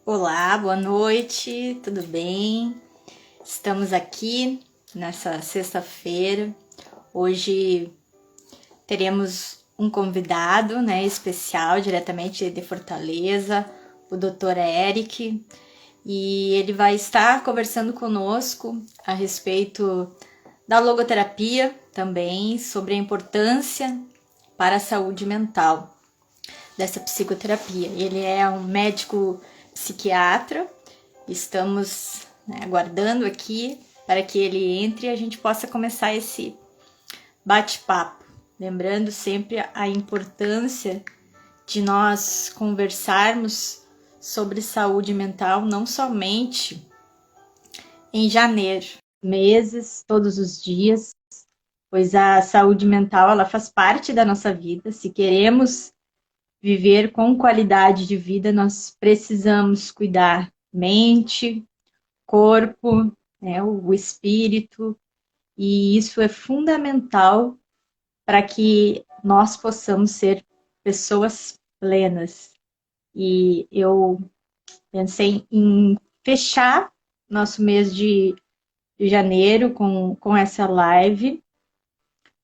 Olá, boa noite, tudo bem? Estamos aqui nessa sexta-feira. Hoje teremos um convidado, especial, diretamente de Fortaleza, o Dr. Eric, e ele vai estar conversando conosco a respeito da logoterapia também, sobre a importância para a saúde mental dessa psicoterapia. Ele é um médico psiquiatra. Estamos aguardando aqui para que ele entre e a gente possa começar esse bate-papo. Lembrando sempre a importância de nós conversarmos sobre saúde mental, não somente em janeiro, meses, todos os dias, pois a saúde mental ela faz parte da nossa vida. Se queremos viver com qualidade de vida, nós precisamos cuidar mente, corpo, o espírito, e isso é fundamental para que nós possamos ser pessoas plenas. E eu pensei em fechar nosso mês de janeiro com essa live,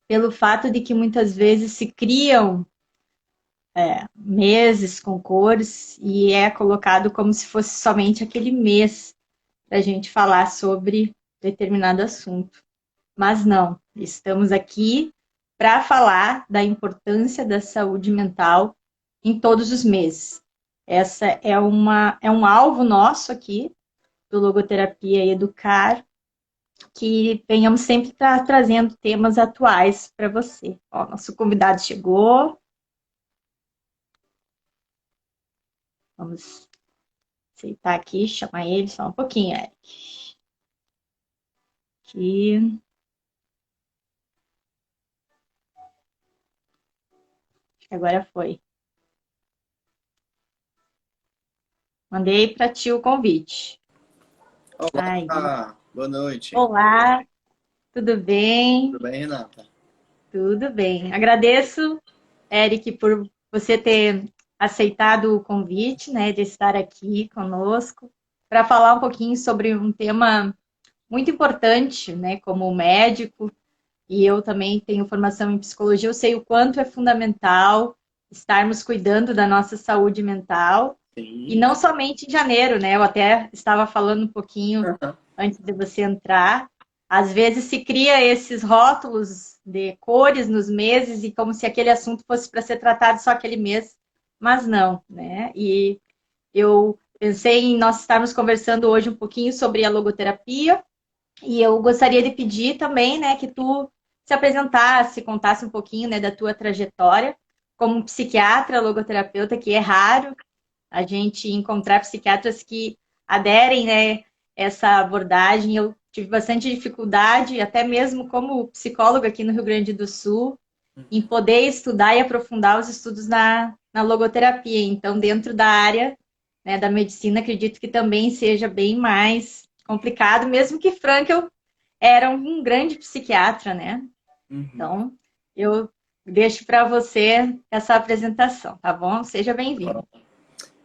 pelo fato de que muitas vezes se criam meses com cores e é colocado como se fosse somente aquele mês para a gente falar sobre determinado assunto. Mas não, estamos aqui para falar da importância da saúde mental em todos os meses. Essa é um alvo nosso aqui, do Logoterapia e Educar, que venhamos sempre trazendo temas atuais para você. Ó, nosso convidado chegou. Vamos aceitar aqui, chamar ele só um pouquinho, Eric. Aqui. Acho que agora foi. Mandei para ti o convite. Aí. Olá, boa noite. Olá, tudo bem? Tudo bem, Renata? Tudo bem. Agradeço, Eric, por você ter aceitado o convite, de estar aqui conosco para falar um pouquinho sobre um tema muito importante, como médico, e eu também tenho formação em psicologia, eu sei o quanto é fundamental estarmos cuidando da nossa saúde mental, e Sim. não somente em janeiro, eu até estava falando um pouquinho antes de você entrar, às vezes se cria esses rótulos de cores nos meses, e como se aquele assunto fosse para ser tratado só aquele mês, mas não, E eu pensei em nós estarmos conversando hoje um pouquinho sobre a logoterapia, e eu gostaria de pedir também, que tu se apresentasse, contasse um pouquinho, da tua trajetória como psiquiatra, logoterapeuta, que é raro a gente encontrar psiquiatras que aderem, essa abordagem. Eu tive bastante dificuldade, até mesmo como psicóloga aqui no Rio Grande do Sul, em poder estudar e aprofundar os estudos na logoterapia. Então, dentro da área, da medicina, acredito que também seja bem mais complicado, mesmo que Frankl era um grande psiquiatra, Uhum. Então, eu deixo para você essa apresentação, tá bom? Seja bem-vindo.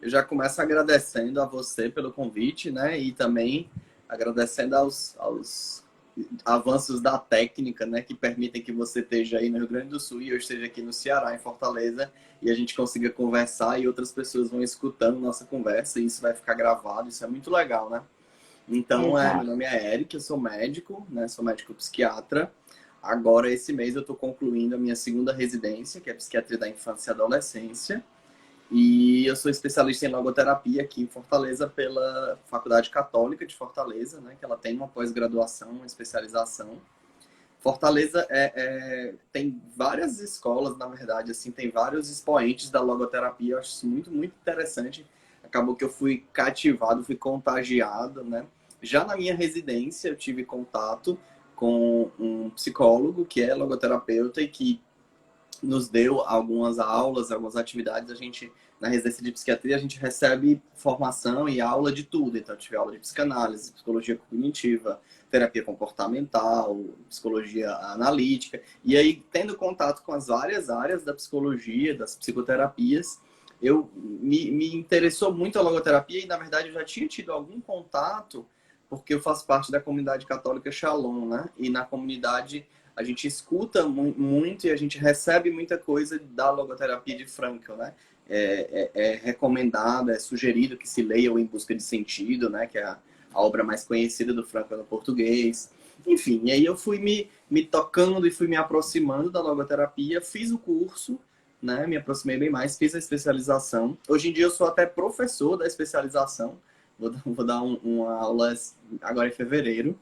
Eu já começo agradecendo a você pelo convite, né? E também agradecendo aos avanços da técnica, né? Que permitem que você esteja aí no Rio Grande do Sul e eu esteja aqui no Ceará, em Fortaleza, e a gente consiga conversar e outras pessoas vão escutando nossa conversa e isso vai ficar gravado. Isso é muito legal, né? Então, meu Exato. nome é Eric, eu sou médico, né? Sou médico psiquiatra. Agora, esse mês, eu estou concluindo a minha segunda residência, que é Psiquiatria da Infância e Adolescência. E eu sou especialista em logoterapia aqui em Fortaleza pela Faculdade Católica de Fortaleza, né? Que ela tem uma pós-graduação, uma especialização. Fortaleza tem várias escolas, na verdade, assim, tem vários expoentes da logoterapia. Eu acho isso muito, muito interessante. Acabou que eu fui cativado, fui contagiado, né? Já na minha residência, eu tive contato com um psicólogo que é logoterapeuta e que nos deu algumas aulas, algumas atividades. A gente, na residência de psiquiatria, a gente recebe formação e aula de tudo. Então, eu tive aula de psicanálise, psicologia cognitiva, terapia comportamental, psicologia analítica. E aí, tendo contato com as várias áreas da psicologia, das psicoterapias, me interessou muito a logoterapia e, na verdade, eu já tinha tido algum contato, porque eu faço parte da comunidade católica Shalom, né? E na comunidade a gente escuta muito e a gente recebe muita coisa da logoterapia de Frankl, né? É recomendado, é sugerido que se leia o Em Busca de Sentido, né? Que é a obra mais conhecida do Frankl no português. Enfim, e aí eu fui me tocando e fui me aproximando da logoterapia, fiz o curso, né? Me aproximei bem mais, fiz a especialização. Hoje em dia eu sou até professor da especialização. Vou dar uma aula agora em fevereiro.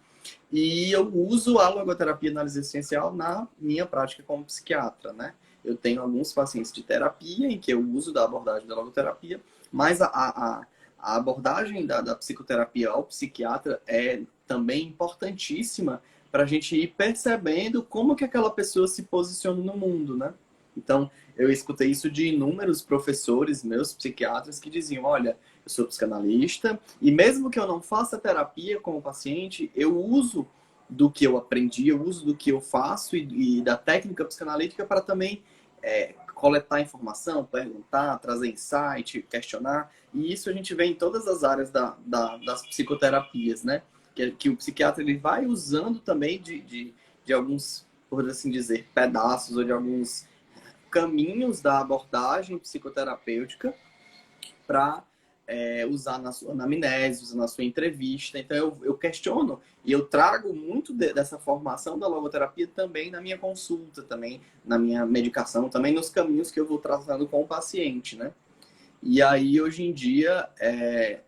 E eu uso a logoterapia e análise existencial na minha prática como psiquiatra, né? Eu tenho alguns pacientes de terapia em que eu uso da abordagem da logoterapia, mas a abordagem da psicoterapia ao psiquiatra é também importantíssima para a gente ir percebendo como que aquela pessoa se posiciona no mundo, né? Então, eu escutei isso de inúmeros professores, meus psiquiatras, que diziam, olha, eu sou psicanalista e mesmo que eu não faça terapia com o paciente, eu uso do que eu aprendi, eu uso do que eu faço e da técnica psicanalítica para também coletar informação, perguntar, trazer insight, questionar. E isso a gente vê em todas as áreas das psicoterapias, né? Que o psiquiatra ele vai usando também de alguns, por assim dizer, pedaços ou de alguns caminhos da abordagem psicoterapêutica para usar na sua anamnese, usar na sua entrevista. Então, eu questiono e eu trago muito dessa formação da logoterapia também na minha consulta, também na minha medicação, também nos caminhos que eu vou tratando com o paciente, né? E aí, hoje em dia,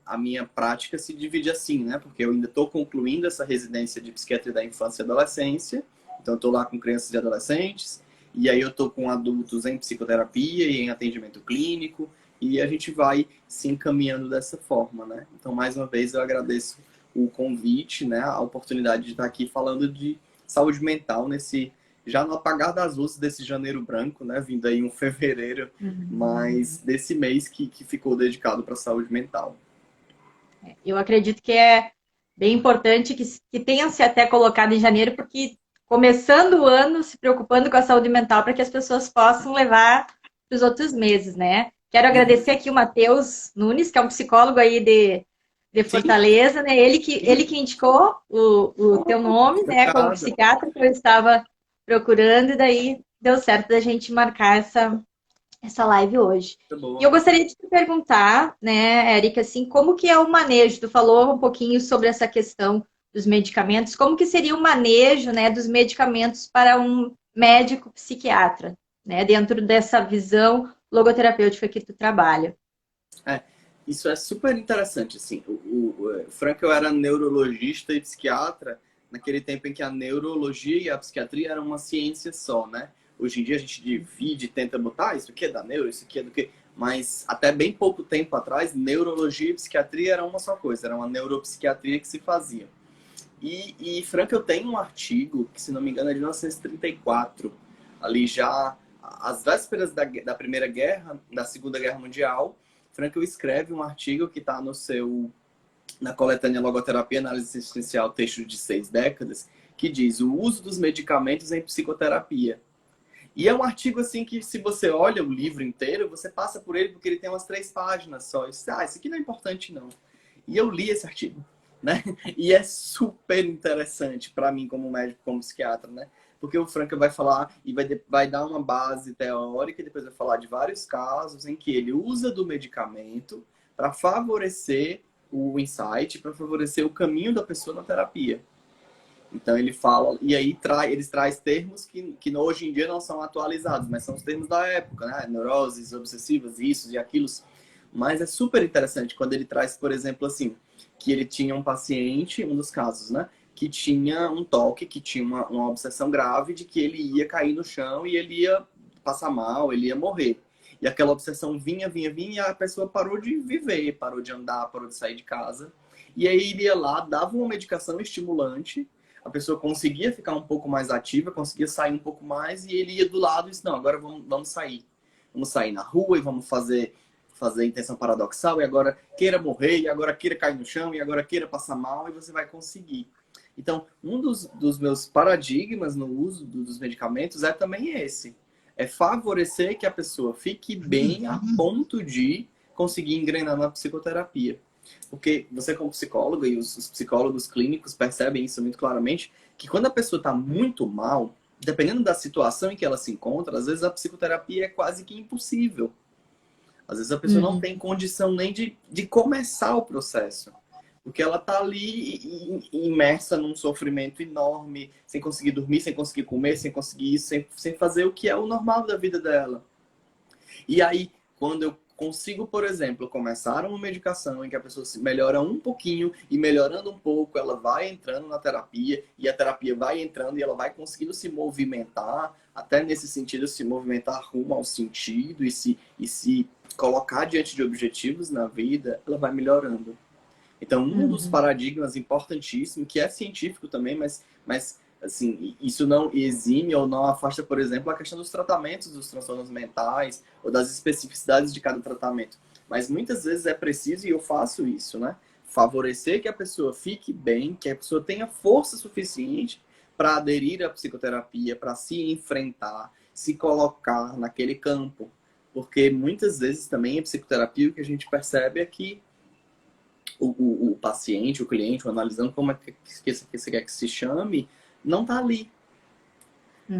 a minha prática se divide assim, né? Porque eu ainda estou concluindo essa residência de psiquiatria da infância e adolescência. Então, eu estou lá com crianças e adolescentes. E aí, eu estou com adultos em psicoterapia e em atendimento clínico. E a gente vai se encaminhando dessa forma, né? Então, mais uma vez, eu agradeço o convite, né? A oportunidade de estar aqui falando de saúde mental já no apagar das luzes desse janeiro branco, né? Vindo aí um fevereiro, mas desse mês que ficou dedicado para a saúde mental. Eu acredito que é bem importante que tenha se até colocado em janeiro, porque começando o ano se preocupando com a saúde mental para que as pessoas possam levar para os outros meses, né? Quero agradecer aqui o Matheus Nunes, que é um psicólogo aí de Fortaleza, né? Ele que indicou o teu nome, né? Como psiquiatra que eu estava procurando, e daí deu certo da gente marcar essa live hoje. E eu gostaria de te perguntar, né, Érica, assim, como que é o manejo? Tu falou um pouquinho sobre essa questão dos medicamentos, como que seria o manejo, né, dos medicamentos para um médico psiquiatra, né, dentro dessa visão logoterapêutica que tu trabalha? Isso é super interessante, assim. O Frankl era neurologista e psiquiatra naquele tempo em que a neurologia e a psiquiatria eram uma ciência só, né? Hoje em dia a gente divide, tenta botar isso aqui é da neuro, isso aqui é do que... Mas até bem pouco tempo atrás, neurologia e psiquiatria eram uma só coisa, era uma neuropsiquiatria que se fazia. E Frankl tem um artigo, que se não me engano é de 1934, ali já às vésperas da Primeira Guerra, da Segunda Guerra Mundial, Frankl escreve um artigo que está na coletânea Logoterapia, Análise Existencial, texto de 6 décadas, que diz o uso dos medicamentos em psicoterapia. E é um artigo assim que, se você olha o livro inteiro, você passa por ele porque ele tem umas 3 páginas só. E você, isso aqui não é importante não. E eu li esse artigo, né? E é super interessante para mim como médico, como psiquiatra, né? Porque o Frankl vai falar e vai dar uma base teórica e depois vai falar de vários casos em que ele usa do medicamento para favorecer o insight, para favorecer o caminho da pessoa na terapia. Então ele fala, e aí eles trazem termos que hoje em dia não são atualizados, mas são os termos da época, né? Neuroses, obsessivas, isso e aquilo. Mas é super interessante quando ele traz, por exemplo, assim, que ele tinha um paciente, um dos casos, né? Que tinha um toque, que tinha uma obsessão grave de que ele ia cair no chão e ele ia passar mal, ele ia morrer. E aquela obsessão vinha e a pessoa parou de viver, parou de andar, parou de sair de casa. E aí ele ia lá, dava uma medicação estimulante, a pessoa conseguia ficar um pouco mais ativa, conseguia sair um pouco mais, e ele ia do lado e disse, não, agora vamos sair. Vamos sair na rua e vamos fazer intenção paradoxal, e agora queira morrer, e agora queira cair no chão, e agora queira passar mal, e você vai conseguir. Então, um dos meus paradigmas no uso dos medicamentos é também esse. É favorecer que a pessoa fique bem a ponto de conseguir engrenar na psicoterapia. Porque você como psicólogo e os psicólogos clínicos percebem isso muito claramente, que quando a pessoa está muito mal, dependendo da situação em que ela se encontra, às vezes a psicoterapia é quase que impossível. Às vezes a pessoa não tem condição nem de começar o processo. Porque ela está ali imersa num sofrimento enorme, sem conseguir dormir, sem conseguir comer, sem conseguir isso, sem fazer o que é o normal da vida dela. E aí, quando eu consigo, por exemplo, começar uma medicação em que a pessoa se melhora um pouquinho e melhorando um pouco, ela vai entrando na terapia e a terapia vai entrando e ela vai conseguindo se movimentar, até nesse sentido, se movimentar rumo ao sentido e se colocar diante de objetivos na vida, ela vai melhorando. Então, um dos paradigmas importantíssimos, que é científico também, mas assim, isso não exime ou não afasta, por exemplo, a questão dos tratamentos dos transtornos mentais ou das especificidades de cada tratamento. Mas muitas vezes é preciso, e eu faço isso, né? Favorecer que a pessoa fique bem, que a pessoa tenha força suficiente para aderir à psicoterapia, para se enfrentar, se colocar naquele campo. Porque muitas vezes também a psicoterapia, o que a gente percebe é que o paciente, o cliente, o analisando, como é que você quer que se chame, não está ali.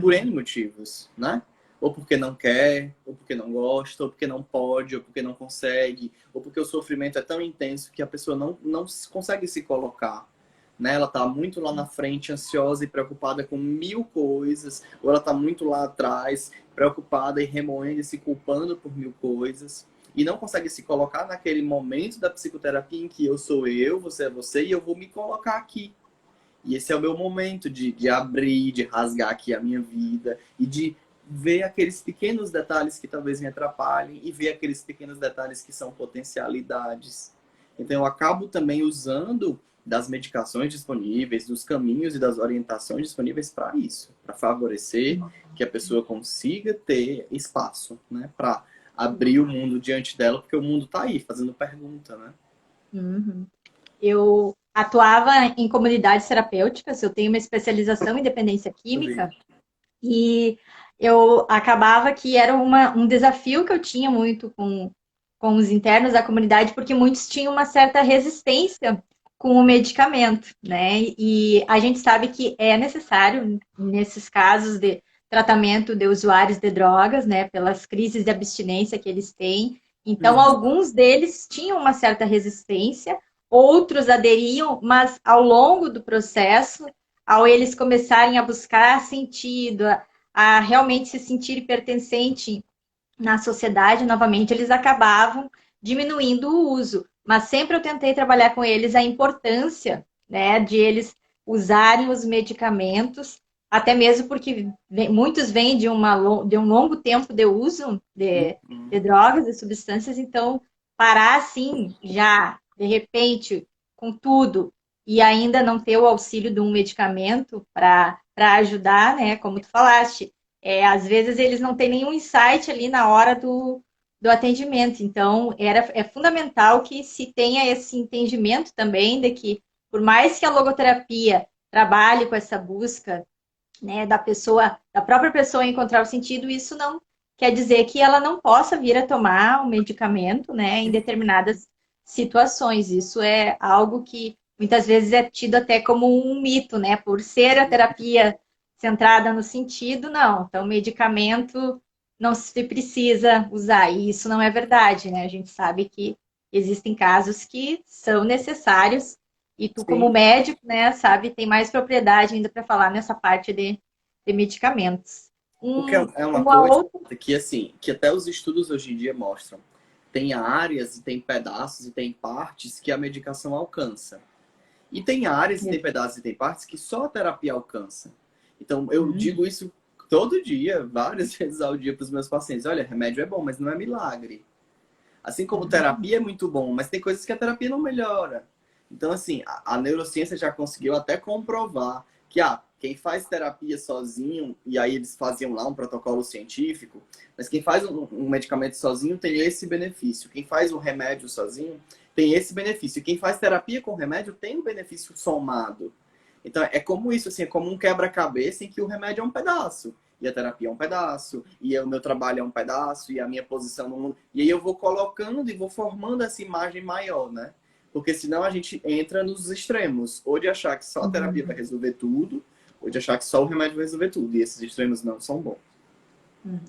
Por N motivos, né? Ou porque não quer, ou porque não gosta, ou porque não pode, ou porque não consegue, ou porque o sofrimento é tão intenso que a pessoa não consegue se colocar. Né? Ela está muito lá na frente, ansiosa e preocupada com 1000 coisas, ou ela está muito lá atrás, preocupada e remoendo e se culpando por 1000 coisas. E não consegue se colocar naquele momento da psicoterapia em que eu sou eu, você é você, e eu vou me colocar aqui. E esse é o meu momento de abrir, de rasgar aqui a minha vida e de ver aqueles pequenos detalhes que talvez me atrapalhem e ver aqueles pequenos detalhes que são potencialidades. Então eu acabo também usando das medicações disponíveis, dos caminhos e das orientações disponíveis para isso, para favorecer que a pessoa consiga ter espaço, né, para abrir o mundo diante dela, porque o mundo está aí fazendo pergunta, né? Eu atuava em comunidades terapêuticas, eu tenho uma especialização em dependência química e eu acabava que era um desafio que eu tinha muito com os internos da comunidade, porque muitos tinham uma certa resistência com o medicamento, né? E a gente sabe que é necessário, nesses casos de tratamento de usuários de drogas, né, pelas crises de abstinência que eles têm. Então, alguns deles tinham uma certa resistência, outros aderiam, mas ao longo do processo, ao eles começarem a buscar sentido, a realmente se sentir pertencente na sociedade, novamente, eles acabavam diminuindo o uso. Mas sempre eu tentei trabalhar com eles a importância, né, de eles usarem os medicamentos, até mesmo porque muitos vêm de um longo tempo de uso de drogas, de substâncias, então parar assim, já, de repente, com tudo, e ainda não ter o auxílio de um medicamento para ajudar, né, como tu falaste, às vezes eles não têm nenhum insight ali na hora do atendimento. Então, é fundamental que se tenha esse entendimento também de que, por mais que a logoterapia trabalhe com essa busca, né, da própria pessoa encontrar o sentido, isso não quer dizer que ela não possa vir a tomar um medicamento, né, em determinadas situações. Isso é algo que muitas vezes é tido até como um mito, né, por ser a terapia centrada no sentido, não. Então, medicamento não se precisa usar. E isso não é verdade, né? A gente sabe que existem casos que são necessários. E tu, como médico, né, sabe, tem mais propriedade ainda para falar nessa parte de medicamentos. Porque é uma coisa que, assim, que até os estudos hoje em dia mostram. Tem áreas e tem pedaços e tem partes que a medicação alcança. E tem áreas e tem pedaços e tem partes que só a terapia alcança. Então, eu digo isso todo dia, várias vezes ao dia para os meus pacientes. Olha, remédio é bom, mas não é milagre. Assim como terapia é muito bom, mas tem coisas que a terapia não melhora. Então, assim, a neurociência já conseguiu até comprovar que, quem faz terapia sozinho, e aí eles faziam lá um protocolo científico, mas quem faz um medicamento sozinho tem esse benefício. Quem faz um remédio sozinho tem esse benefício. Quem faz terapia com remédio tem um benefício somado. Então, é como isso, assim, é como um quebra-cabeça em que o remédio é um pedaço. e a terapia é um pedaço, e o meu trabalho é um pedaço, e a minha posição no mundo. E aí eu vou colocando e vou formando essa imagem maior, né? Porque senão a gente entra nos extremos, ou de achar que só a terapia vai resolver tudo, ou de achar que só o remédio vai resolver tudo. E esses extremos não são bons.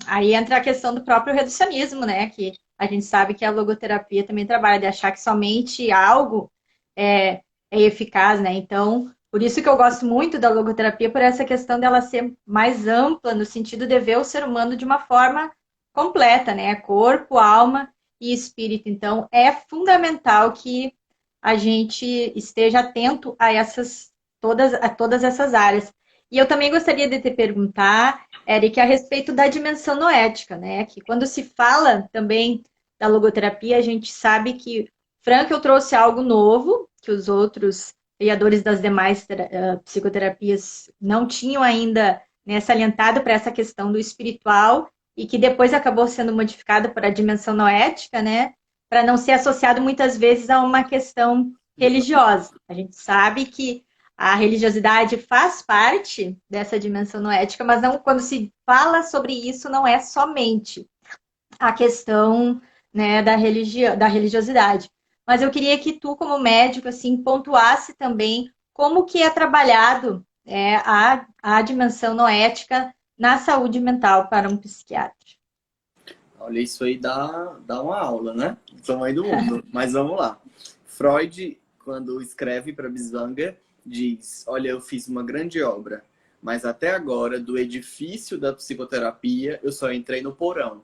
Aí entra a questão do próprio reducionismo, né? Que a gente sabe que a logoterapia também trabalha de achar que somente algo é eficaz, né? Então, por isso que eu gosto muito da logoterapia, por essa questão dela ser mais ampla, no sentido de ver o ser humano de uma forma completa, né? Corpo, alma e espírito. Então, é fundamental que a gente esteja atento a todas essas áreas. E eu também gostaria de te perguntar, Eric, a respeito da dimensão noética, né? Que quando se fala também da logoterapia, a gente sabe que Frankl trouxe algo novo, que os outros criadores das demais psicoterapias não tinham ainda, né, salientado para essa questão do espiritual, e que depois acabou sendo modificado para a dimensão noética, né? Para não ser associado muitas vezes a uma questão religiosa. A gente sabe que a religiosidade faz parte dessa dimensão noética, mas não, quando se fala sobre isso, não é somente a questão, né, da religiosidade. Mas eu queria que tu, como médico, assim, pontuasse também como que é trabalhado a dimensão noética na saúde mental para um psiquiatra. Olha, isso aí dá uma aula, né? Do tamanho do mundo. Mas vamos lá. Freud, quando escreve para Bislanger, diz: olha, eu fiz uma grande obra, mas até agora, do edifício da psicoterapia, eu só entrei no porão.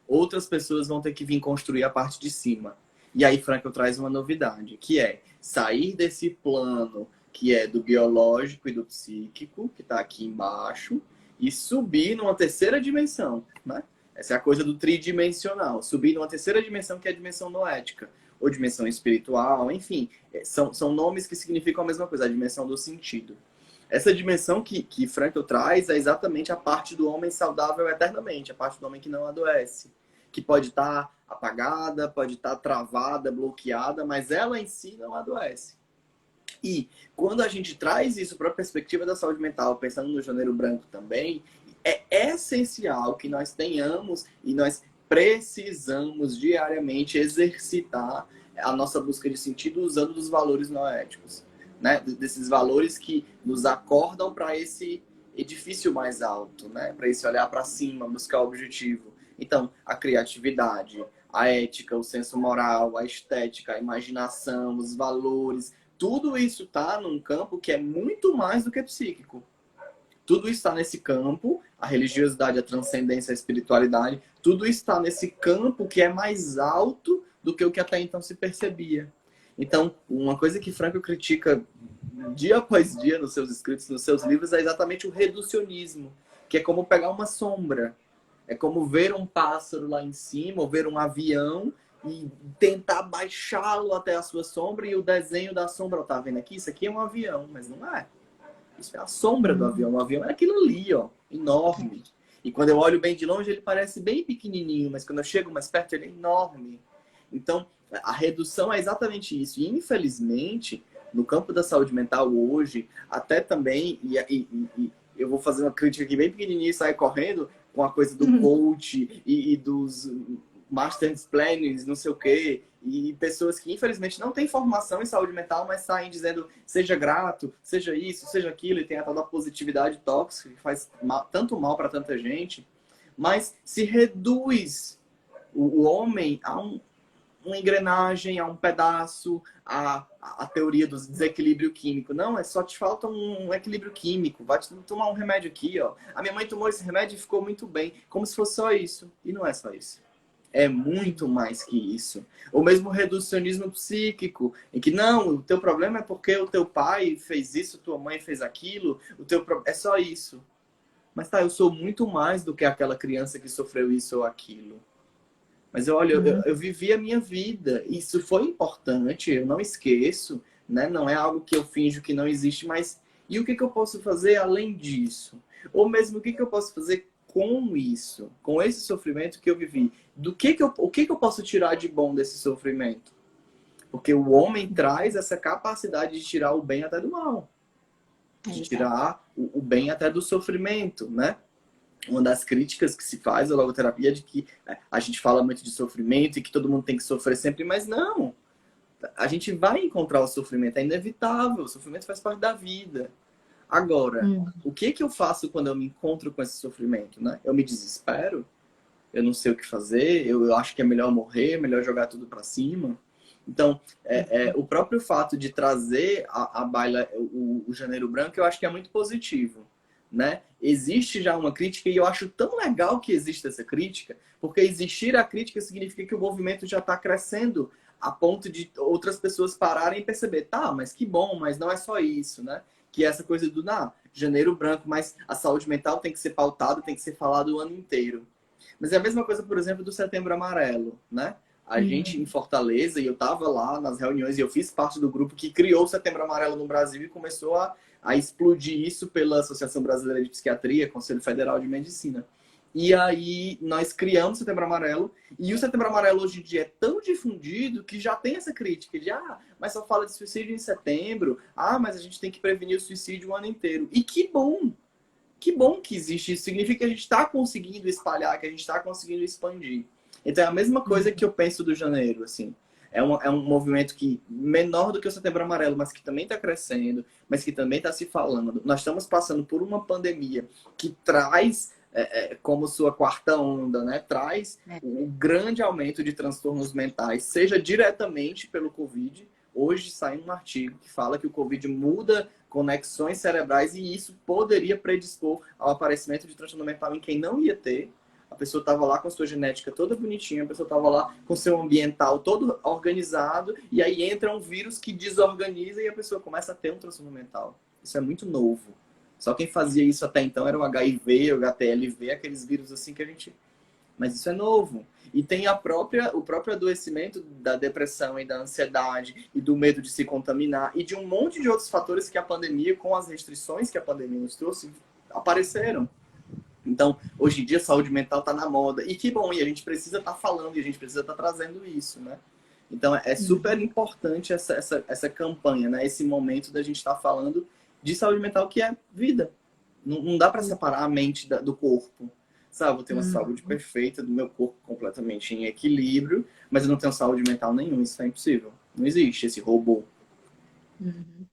Outras pessoas vão ter que vir construir a parte de cima. E aí Frankl traz uma novidade, que é sair desse plano que é do biológico e do psíquico, que está aqui embaixo, e subir numa terceira dimensão, né? Essa é a coisa do tridimensional. Subir numa terceira dimensão, que é a dimensão noética, ou dimensão espiritual, enfim. São nomes que significam a mesma coisa, a dimensão do sentido. Essa dimensão que Frankl traz é exatamente a parte do homem saudável eternamente, a parte do homem que não adoece. Que pode estar apagada, pode estar travada, bloqueada, mas ela em si não adoece. E quando a gente traz isso para a perspectiva da saúde mental, pensando no janeiro branco também, é essencial que nós tenhamos e nós precisamos diariamente exercitar a nossa busca de sentido usando dos valores noéticos, né? Desses valores que nos acordam para esse edifício mais alto, né? Para esse olhar para cima, buscar o objetivo. Então, a criatividade, a ética, o senso moral, a estética, a imaginação, os valores, tudo isso está num campo que é muito mais do que psíquico. Tudo está nesse campo, a religiosidade, a transcendência, a espiritualidade, tudo está nesse campo que é mais alto do que o que até então se percebia. Então, uma coisa que Frankl critica dia após dia nos seus escritos, nos seus livros, é exatamente o reducionismo, que é como pegar uma sombra. É como ver um pássaro lá em cima, ou ver um avião e tentar baixá-lo até a sua sombra, e o desenho da sombra, tá vendo aqui? Isso aqui é um avião, mas não é. Isso é a sombra do avião. O avião é aquilo ali, ó, enorme. E quando eu olho bem de longe, ele parece bem pequenininho, mas quando eu chego mais perto, ele é enorme. Então, a redução é exatamente isso. E, infelizmente, no campo da saúde mental hoje, até também, e eu vou fazer uma crítica aqui bem pequenininha e sair correndo, com a coisa do coach e dos master plannings, não sei o quê, e pessoas que infelizmente não têm formação em saúde mental, mas saem dizendo seja grato, seja isso, seja aquilo, e tem a tal da positividade tóxica que faz tanto mal para tanta gente, mas se reduz o homem a uma engrenagem, a um pedaço, a teoria do desequilíbrio químico. Não, só te falta um equilíbrio químico. Vai tomar um remédio aqui, ó. A minha mãe tomou esse remédio e ficou muito bem. Como se fosse só isso. E não é só isso. É muito mais que isso. Ou mesmo o reducionismo psíquico, em que não, o teu problema é porque o teu pai fez isso, tua mãe fez aquilo, é só isso. Mas tá, eu sou muito mais do que aquela criança que sofreu isso ou aquilo. Mas eu vivi a minha vida. Isso foi importante, eu não esqueço, né? Não é algo que eu finjo que não existe, mas e o que eu posso fazer além disso? Ou mesmo o que eu posso fazer com isso, com esse sofrimento que eu vivi? O que eu posso tirar de bom desse sofrimento? Porque o homem traz essa capacidade de tirar o bem até do mal. De tirar o bem até do sofrimento, né? uma das críticas que se faz à logoterapia é de que a gente fala muito de sofrimento e que todo mundo tem que sofrer sempre, mas não. A gente vai encontrar o sofrimento, é inevitável, o sofrimento faz parte da vida. Agora, Hum. o que que eu faço quando eu me encontro com esse sofrimento, né? Eu me desespero, eu não sei o que fazer, eu acho que é melhor morrer, melhor jogar tudo para cima. Então, o próprio fato de trazer a baila, o Janeiro Branco, eu acho que é muito positivo, né? Existe já uma crítica e eu acho tão legal que exista essa crítica, porque existir a crítica significa que o movimento já está crescendo a ponto de outras pessoas pararem e perceber, tá, mas que bom, mas não é só isso, né? Que é essa coisa do, Janeiro Branco, mas a saúde mental tem que ser pautada, tem que ser falado o ano inteiro. Mas é a mesma coisa, por exemplo, do Setembro Amarelo, né? A gente em Hum. Fortaleza, e eu estava lá nas reuniões, e eu fiz parte do grupo que criou o Setembro Amarelo no Brasil e começou a explodir isso pela Associação Brasileira de Psiquiatria, Conselho Federal de Medicina. E aí nós criamos o Setembro Amarelo, e o Setembro Amarelo hoje em dia é tão difundido que já tem essa crítica de, mas só fala de suicídio em setembro, mas a gente tem que prevenir o suicídio o ano inteiro. E que bom que existe isso. Significa que a gente está conseguindo espalhar, que a gente está conseguindo expandir. Então é a mesma coisa que eu penso do janeiro, assim. É um movimento que menor do que o Setembro Amarelo, mas que também está crescendo, mas que também está se falando. Nós estamos passando por uma pandemia que traz, como sua quarta onda, né? Traz É. um grande aumento de transtornos mentais, seja diretamente pelo Covid. Hoje sai um artigo que fala que o Covid muda conexões cerebrais e isso poderia predispor ao aparecimento de transtorno mental em quem não ia ter. A pessoa estava lá com a sua genética toda bonitinha, a pessoa estava lá com o seu ambiental todo organizado, e aí entra um vírus que desorganiza e a pessoa começa a ter um transtorno mental. Isso é muito novo. Só quem fazia isso até então era o HIV, o HTLV, aqueles vírus assim que a gente... Mas isso é novo. E tem o próprio adoecimento da depressão e da ansiedade e do medo de se contaminar e de um monte de outros fatores que a pandemia, com as restrições que a pandemia nos trouxe, apareceram. Então, hoje em dia, saúde mental está na moda. E que bom, e a gente precisa estar falando, e a gente precisa estar trazendo isso, né? Então, é super importante essa campanha, né? Esse momento da gente estar falando de saúde mental, que é vida. Não dá para separar a mente do corpo. Sabe, eu vou ter uma Hum. saúde perfeita, do meu corpo completamente em equilíbrio, mas eu não tenho saúde mental nenhuma. Isso é impossível. Não existe esse robô. Uhum.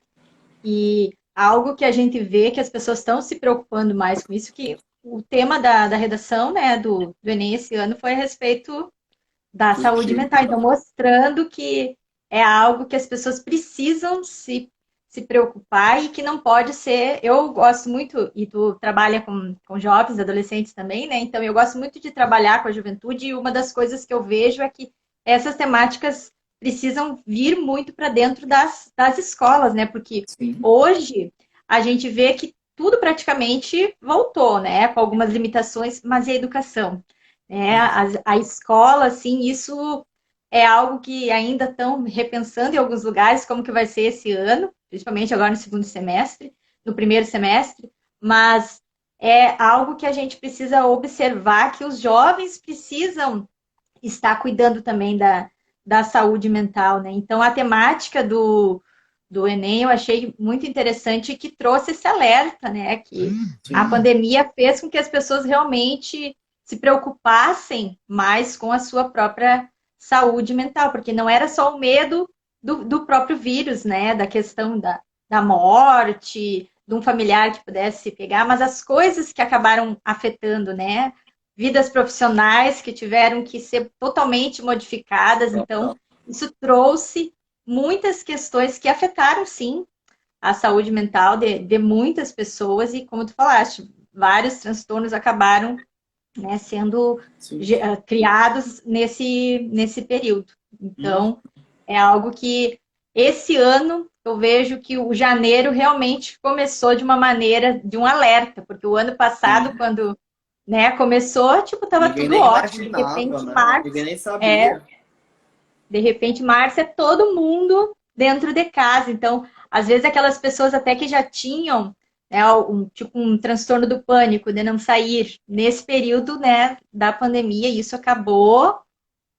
E algo que a gente vê que as pessoas estão se preocupando mais com isso, que o tema da redação, né, do Enem esse ano foi a respeito da Do saúde que mental. Então, mostrando que é algo que as pessoas precisam se preocupar e que não pode ser. Eu gosto muito, e tu trabalha com jovens, adolescentes também, né? Então, eu gosto muito de trabalhar com a juventude e uma das coisas que eu vejo é que essas temáticas precisam vir muito para dentro das escolas, né? Porque sim. hoje a gente vê que tudo praticamente voltou, né? Com algumas limitações, mas e a educação? A escola, assim, isso é algo que ainda estão repensando em alguns lugares como que vai ser esse ano, principalmente agora no segundo semestre, no primeiro semestre, mas é algo que a gente precisa observar que os jovens precisam estar cuidando também da saúde mental, né? Então, a temática do Enem eu achei muito interessante que trouxe esse alerta, né? Que a Sim. pandemia fez com que as pessoas realmente se preocupassem mais com a sua própria saúde mental, porque não era só o medo do próprio vírus, né? Da questão da morte, de um familiar que pudesse pegar, mas as coisas que acabaram afetando, né? Vidas profissionais que tiveram que ser totalmente modificadas. Então, isso trouxe muitas questões que afetaram, sim, a saúde mental de muitas pessoas e, como tu falaste, vários transtornos acabaram, né, sendo Sim. criados nesse período. Hum, Então, é algo que esse ano eu vejo que o janeiro realmente começou de uma maneira, de um alerta, porque o ano passado, sim. quando, né, começou, tipo, tava Ninguém tudo nem ótimo. imaginava, né? Ninguém nem sabia. De repente, março é todo mundo dentro de casa. Então, às vezes aquelas pessoas até que já tinham, né, tipo um transtorno do pânico de não sair nesse período, né, da pandemia, e isso acabou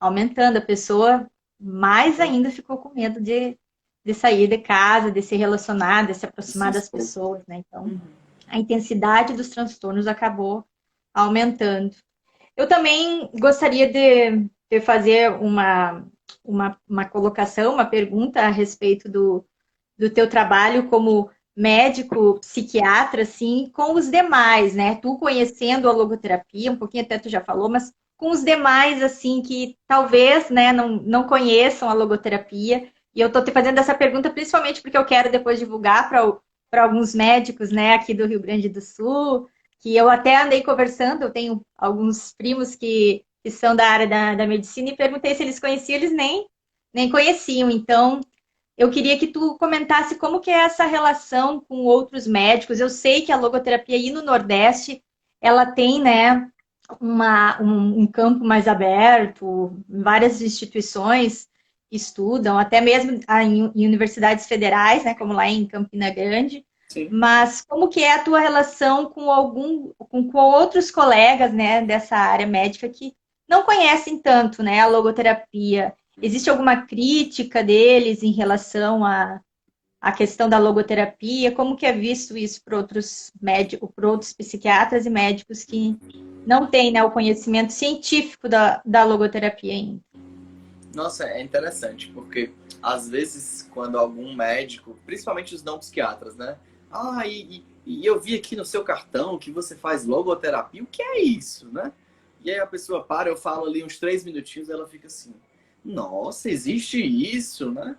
aumentando. A pessoa mais ainda ficou com medo de sair de casa, de se relacionar, de se Se aproximar das expor. pessoas, né? Então, Uhum. a intensidade dos transtornos acabou aumentando. Eu também gostaria de fazer uma colocação, uma pergunta a respeito do teu trabalho como médico, psiquiatra, assim, com os demais, né? Tu conhecendo a logoterapia, um pouquinho até tu já falou, mas com os demais, assim, que talvez, né, não conheçam a logoterapia. E eu tô te fazendo essa pergunta principalmente porque eu quero depois divulgar para alguns médicos, né, aqui do Rio Grande do Sul, que eu até andei conversando, eu tenho alguns primos que são da área da medicina e perguntei se eles conheciam, eles nem conheciam. Então, eu queria que tu comentasse como que é essa relação com outros médicos. Eu sei que a logoterapia aí no Nordeste, ela tem, né, um campo mais aberto, várias instituições estudam, até mesmo em universidades federais, né, como lá em Campina Grande. Sim. Mas como que é a tua relação com outros colegas, né, dessa área médica que não conhecem tanto, né, a logoterapia? Existe alguma crítica deles em relação à questão da logoterapia? Como que é visto isso por outros médicos, por outros psiquiatras e médicos que não têm, né, o conhecimento científico da logoterapia ainda? Nossa, é interessante, porque às vezes quando algum médico, principalmente os não psiquiatras, né? Ah, e eu vi aqui no seu cartão que você faz logoterapia, o que é isso, né? E aí a pessoa para, eu falo ali uns 3 minutinhos, ela fica assim, nossa, existe isso, né?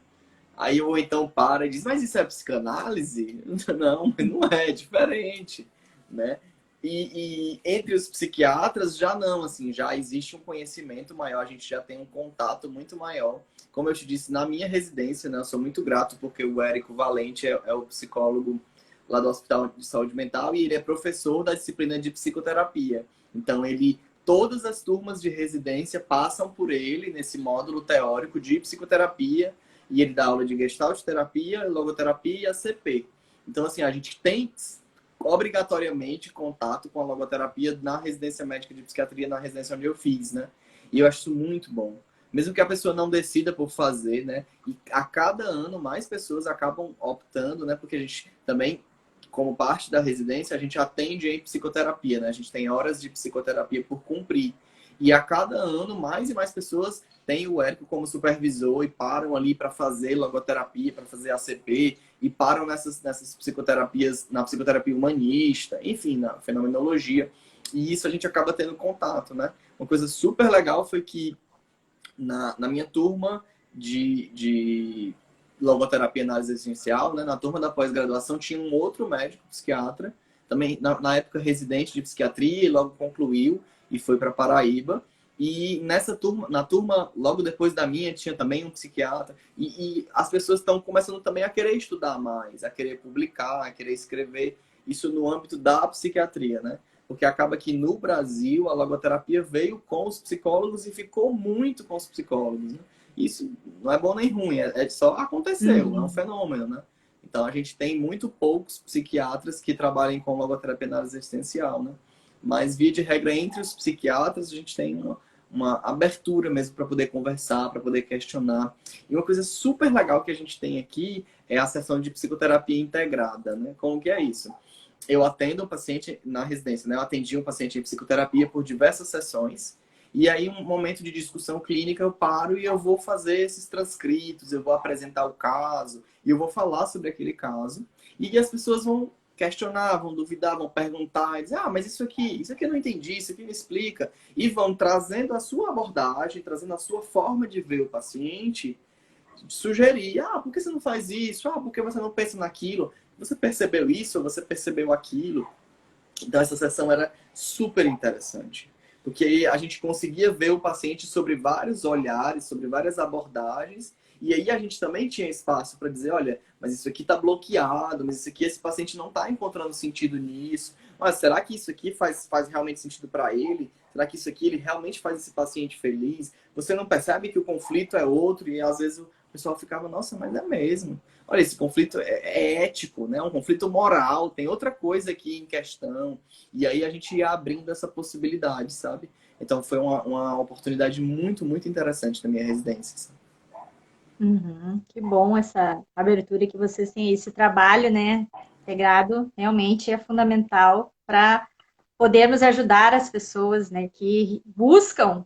Aí eu então para e diz, mas isso é psicanálise? Não, não é, é diferente, né? E entre os psiquiatras já não, assim, já existe um conhecimento maior, a gente já tem um contato muito maior. Como eu te disse, na minha residência, né, eu sou muito grato porque o Érico Valente é o psicólogo lá do Hospital de Saúde Mental e ele é professor da disciplina de psicoterapia. Então todas as turmas de residência passam por ele nesse módulo teórico de psicoterapia e ele dá aula de gestalt terapia, logoterapia e ACP. Então, assim, a gente tem obrigatoriamente contato com a logoterapia na residência médica de psiquiatria, na residência onde eu fiz, né? E eu acho isso muito bom. Mesmo que a pessoa não decida por fazer, né? E a cada ano mais pessoas acabam optando, né? Porque a gente também, como parte da residência, a gente atende em psicoterapia, né? A gente tem horas de psicoterapia por cumprir. E a cada ano, mais e mais pessoas têm o Érico como supervisor e param ali para fazer logoterapia, para fazer ACP, e param nessas psicoterapias, na psicoterapia humanista, enfim, na fenomenologia. E isso a gente acaba tendo contato, né? Uma coisa super legal foi que na minha turma de logoterapia e análise essencial, né, na turma da pós-graduação, tinha um outro médico psiquiatra, também na época residente de psiquiatria, e logo concluiu e foi para Paraíba. E nessa turma, na turma, logo depois da minha, tinha também um psiquiatra. E as pessoas estão começando também a querer estudar mais, a querer publicar, a querer escrever isso no âmbito da psiquiatria, né? Porque acaba que no Brasil a logoterapia veio com os psicólogos e ficou muito com os psicólogos, né? Isso não é bom nem ruim, só aconteceu, é um Uhum. fenômeno, né? Então a gente tem muito poucos psiquiatras que trabalhem com logoterapia na área existencial, né? Mas via de regra entre os psiquiatras a gente tem uma abertura mesmo para poder conversar, para poder questionar. E uma coisa super legal que a gente tem aqui é a sessão de psicoterapia integrada, né? Como que é isso? Eu atendo um paciente na residência, né? Eu atendi um paciente em psicoterapia por diversas sessões. E aí, um momento de discussão clínica, eu paro e eu vou fazer esses transcritos, eu vou apresentar o caso, e eu vou falar sobre aquele caso. E as pessoas vão questionar, vão duvidar, vão perguntar, e dizer, ah, mas isso aqui eu não entendi, isso aqui me explica. E vão trazendo a sua abordagem, trazendo a sua forma de ver o paciente, sugerir, ah, por que você não faz isso? Ah, por que você não pensa naquilo? Você percebeu isso ou você percebeu aquilo? Então essa sessão era super interessante, porque aí a gente conseguia ver o paciente sobre vários olhares, sobre várias abordagens, e aí a gente também tinha espaço para dizer, olha, mas isso aqui está bloqueado, mas isso aqui esse paciente não está encontrando sentido nisso. Mas será que isso aqui faz realmente sentido para ele? Será que isso aqui ele realmente faz esse paciente feliz? Você não percebe que o conflito é outro e às vezes o pessoal ficava, nossa, mas é mesmo. Olha, esse conflito é ético, né? Um conflito moral, tem outra coisa aqui em questão. E aí a gente ia abrindo essa possibilidade, sabe? Então foi uma oportunidade muito, muito interessante na minha residência. Uhum. Que bom essa abertura que vocês têm. Esse trabalho, né, integrado, realmente é fundamental para podermos ajudar as pessoas, né, que buscam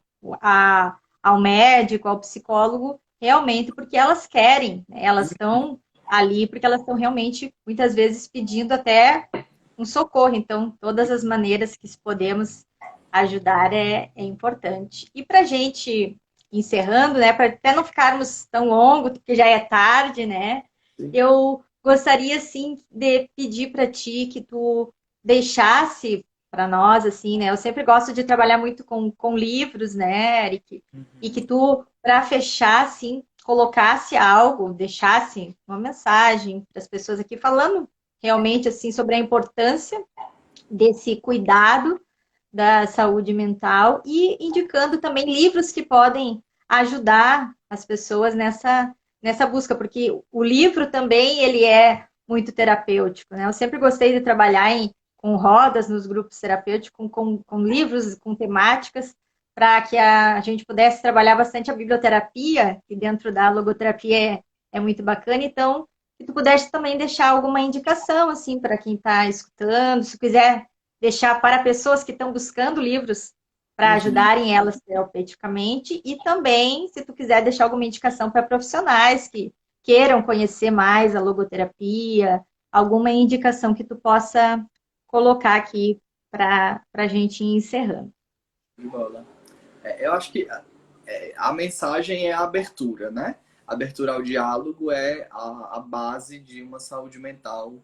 ao médico, ao psicólogo, realmente porque elas querem, né? Elas estão ali porque elas estão realmente, muitas vezes, pedindo até um socorro. Então, todas as maneiras que podemos ajudar é importante. E para a gente, encerrando, né, para até não ficarmos tão longo, porque já é tarde, né, Sim. eu gostaria, assim, de pedir para ti que tu deixasse para nós, assim, né, eu sempre gosto de trabalhar muito com livros, né, Eric, e que tu, para fechar, assim, colocasse algo, deixasse uma mensagem para as pessoas aqui falando realmente assim sobre a importância desse cuidado da saúde mental e indicando também livros que podem ajudar as pessoas nessa busca, porque o livro também ele é muito terapêutico, né? Eu sempre gostei de trabalhar com rodas nos grupos terapêuticos, com livros, com temáticas, para que a gente pudesse trabalhar bastante a biblioterapia, que dentro da logoterapia é muito bacana. Então, se tu pudesse também deixar alguma indicação, assim, para quem está escutando, se quiser deixar para pessoas que estão buscando livros para Uhum. ajudarem elas terapeuticamente e também, se tu quiser deixar alguma indicação para profissionais que queiram conhecer mais a logoterapia, alguma indicação que tu possa colocar aqui para a gente ir encerrando. De bola. Eu acho que a mensagem é a abertura, né? A abertura ao diálogo é a base de uma saúde mental,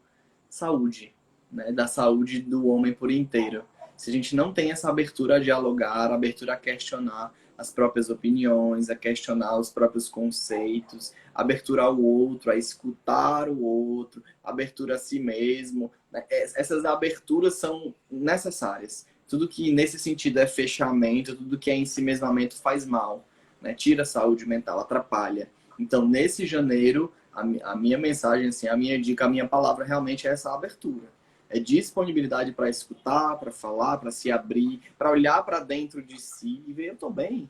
saúde, né? Da saúde do homem por inteiro. Se a gente não tem essa abertura a dialogar, a abertura a questionar as próprias opiniões, a questionar os próprios conceitos, abertura ao outro, a escutar o outro, abertura a si mesmo, né? Essas aberturas são necessárias. Tudo que nesse sentido é fechamento, tudo que é ensimesmamento faz mal, né? Tira a saúde mental, atrapalha. Então, nesse janeiro, a minha mensagem, assim, a minha dica, a minha palavra realmente é essa abertura. É disponibilidade para escutar, para falar, para se abrir, para olhar para dentro de si e ver, eu estou bem.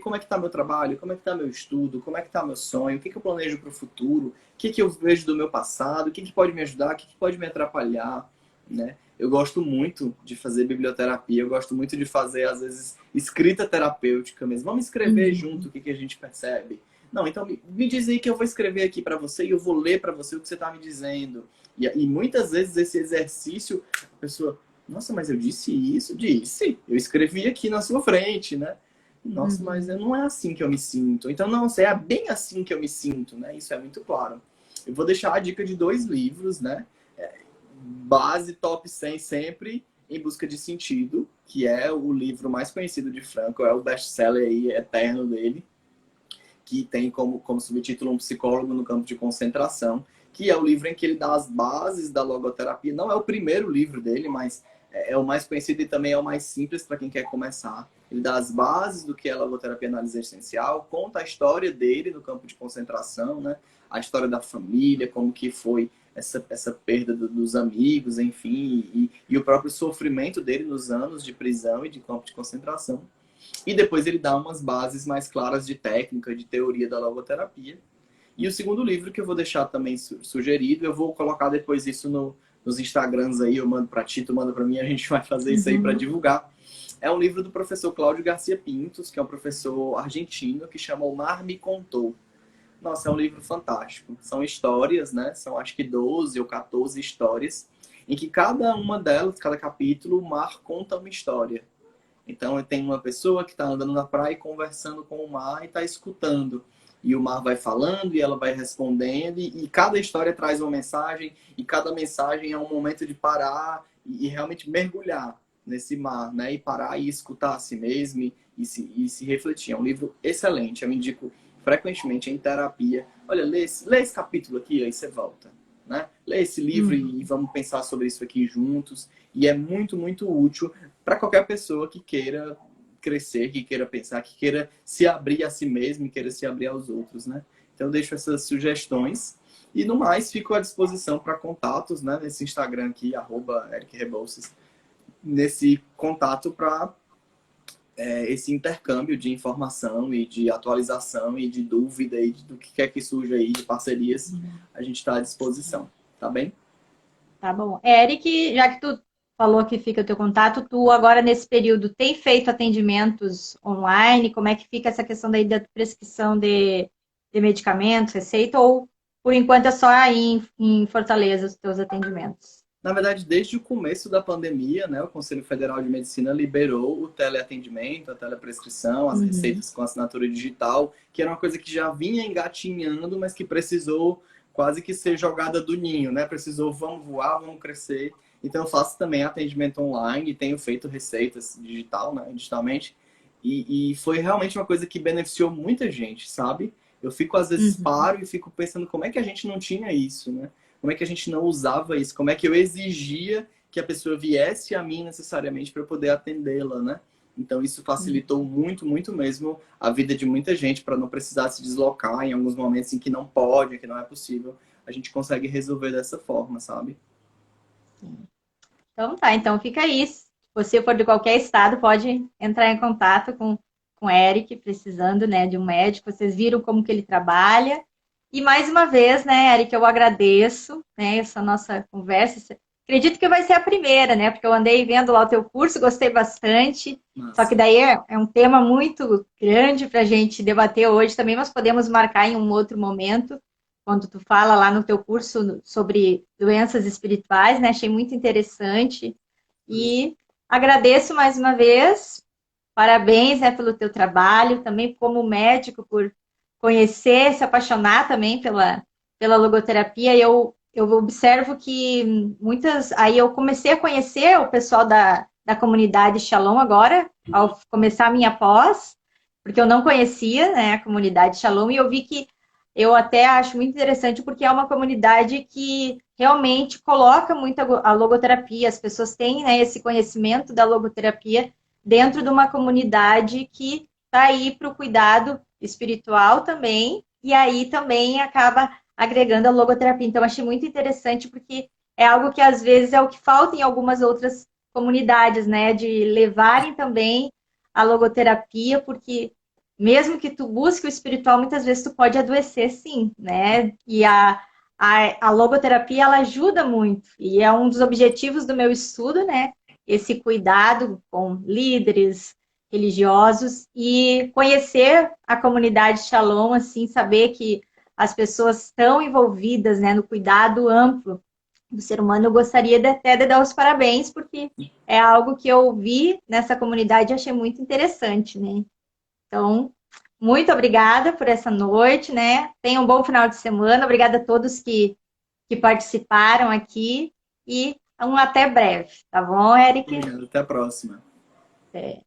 Como é que está meu trabalho? Como é que está meu estudo? Como é que está meu sonho? O que eu planejo para o futuro? O que eu vejo do meu passado? O que pode me ajudar? O que pode me atrapalhar? Né? Eu gosto muito de fazer biblioterapia, eu gosto muito de fazer, às vezes, escrita terapêutica mesmo. Vamos escrever Uhum. junto o que a gente percebe. Não, então me diz aí que eu vou escrever aqui para você e eu vou ler para você o que você está me dizendo. E muitas vezes esse exercício, a pessoa, nossa, mas eu disse isso? Disse. Eu escrevi aqui na sua frente, né? Nossa, mas Uhum. não é assim que eu me sinto. Então, não, é bem assim que eu me sinto, né? Isso é muito claro. Eu vou deixar a dica de 2 livros, né? Base top 100 sempre, Em Busca de Sentido, que é o livro mais conhecido de Franco, é o best-seller aí, eterno dele, que tem como subtítulo Um Psicólogo no Campo de Concentração, que é o livro em que ele dá as bases da logoterapia. Não é o primeiro livro dele, mas é o mais conhecido e também é o mais simples para quem quer começar. Ele dá as bases do que é a logoterapia análise existencial, conta a história dele no campo de concentração, né? A história da família, como que foi essa perda dos amigos, enfim, e o próprio sofrimento dele nos anos de prisão e de campo de concentração. E depois ele dá umas bases mais claras de técnica, de teoria da logoterapia. E o segundo livro que eu vou deixar também sugerido, eu vou colocar depois isso nos Instagrams aí, eu mando para ti, tu manda para mim, a gente vai fazer isso aí para Uhum. divulgar. É um livro do professor Cláudio Garcia Pintos, que é um professor argentino, que chama O Mar Me Contou. Nossa, é um livro fantástico. São histórias, né? São acho que 12 ou 14 histórias, em que cada uma delas, cada capítulo, o mar conta uma história. Então, tem uma pessoa que está andando na praia e conversando com o mar e está escutando. E o mar vai falando e ela vai respondendo. E cada história traz uma mensagem. E cada mensagem é um momento de parar e realmente mergulhar nesse mar, né? E parar e escutar a si mesmo e se refletir. É um livro excelente. Eu indico frequentemente em terapia. Olha, lê esse capítulo aqui, aí você volta. Né? Lê esse livro e Uhum. vamos pensar sobre isso aqui juntos. E é muito, muito útil para qualquer pessoa que queira crescer, que queira pensar, que queira se abrir a si mesmo e queira se abrir aos outros, né? Então, eu deixo essas sugestões. E, no mais, fico à disposição para contatos, né? Nesse Instagram aqui, @ericrebouças, nesse contato para esse intercâmbio de informação e de atualização e de dúvida e do que quer que surja aí de parcerias, a gente está à disposição. Tá bem? Tá bom. Eric, já que tu falou que fica o teu contato. Tu agora, nesse período, tem feito atendimentos online? Como é que fica essa questão daí da prescrição de medicamentos, receita? Ou, por enquanto, é só aí em Fortaleza os teus atendimentos? Na verdade, desde o começo da pandemia, né, o Conselho Federal de Medicina liberou o teleatendimento, a teleprescrição, as Uhum. receitas com assinatura digital, que era uma coisa que já vinha engatinhando, mas que precisou quase que ser jogada do ninho, né? Precisou, vamos voar, vamos crescer. Então, eu faço também atendimento online, tenho feito receitas digital, né, digitalmente, e foi realmente uma coisa que beneficiou muita gente, sabe? Eu fico, às vezes, Uhum. paro e fico pensando como é que a gente não tinha isso, né? Como é que a gente não usava isso? Como é que eu exigia que a pessoa viesse a mim necessariamente para eu poder atendê-la, né? Então isso facilitou muito, muito mesmo a vida de muita gente para não precisar se deslocar em alguns momentos em que não pode, que não é possível. A gente consegue resolver dessa forma, sabe? Então tá, então fica aí. Se você for de qualquer estado, pode entrar em contato com o Eric, precisando, né, de um médico. Vocês viram como que ele trabalha. E mais uma vez, né, Eric, eu agradeço, né, essa nossa conversa. Acredito que vai ser a primeira, né, porque eu andei vendo lá o teu curso, gostei bastante. Só que Massa. daí é um tema muito grande para a gente debater hoje também, mas podemos marcar em um outro momento, quando tu fala lá no teu curso sobre doenças espirituais, né? Achei muito interessante e agradeço mais uma vez. Parabéns, né, pelo teu trabalho, também como médico por conhecer, se apaixonar também pela logoterapia. Eu observo que muitas. Aí eu comecei a conhecer o pessoal da comunidade Shalom agora, ao começar a minha pós, porque eu não conhecia, né, a comunidade Shalom, e eu vi que eu até acho muito interessante, porque é uma comunidade que realmente coloca muito a logoterapia, as pessoas têm, né, esse conhecimento da logoterapia dentro de uma comunidade que está aí para o cuidado espiritual também, e aí também acaba agregando a logoterapia. Então, achei muito interessante, porque é algo que às vezes é o que falta em algumas outras comunidades, né? De levarem também a logoterapia, porque mesmo que tu busque o espiritual, muitas vezes tu pode adoecer, sim, né? E a logoterapia, ela ajuda muito, e é um dos objetivos do meu estudo, né? Esse cuidado com líderes religiosos e conhecer a comunidade Shalom, assim, saber que as pessoas estão envolvidas, né, no cuidado amplo do ser humano. Eu gostaria até de dar os parabéns, porque é algo que eu vi nessa comunidade e achei muito interessante, né? Então, muito obrigada por essa noite, né? Tenham um bom final de semana. Obrigada a todos que participaram aqui e um até breve, tá bom, Eric? Obrigado, até a próxima. É.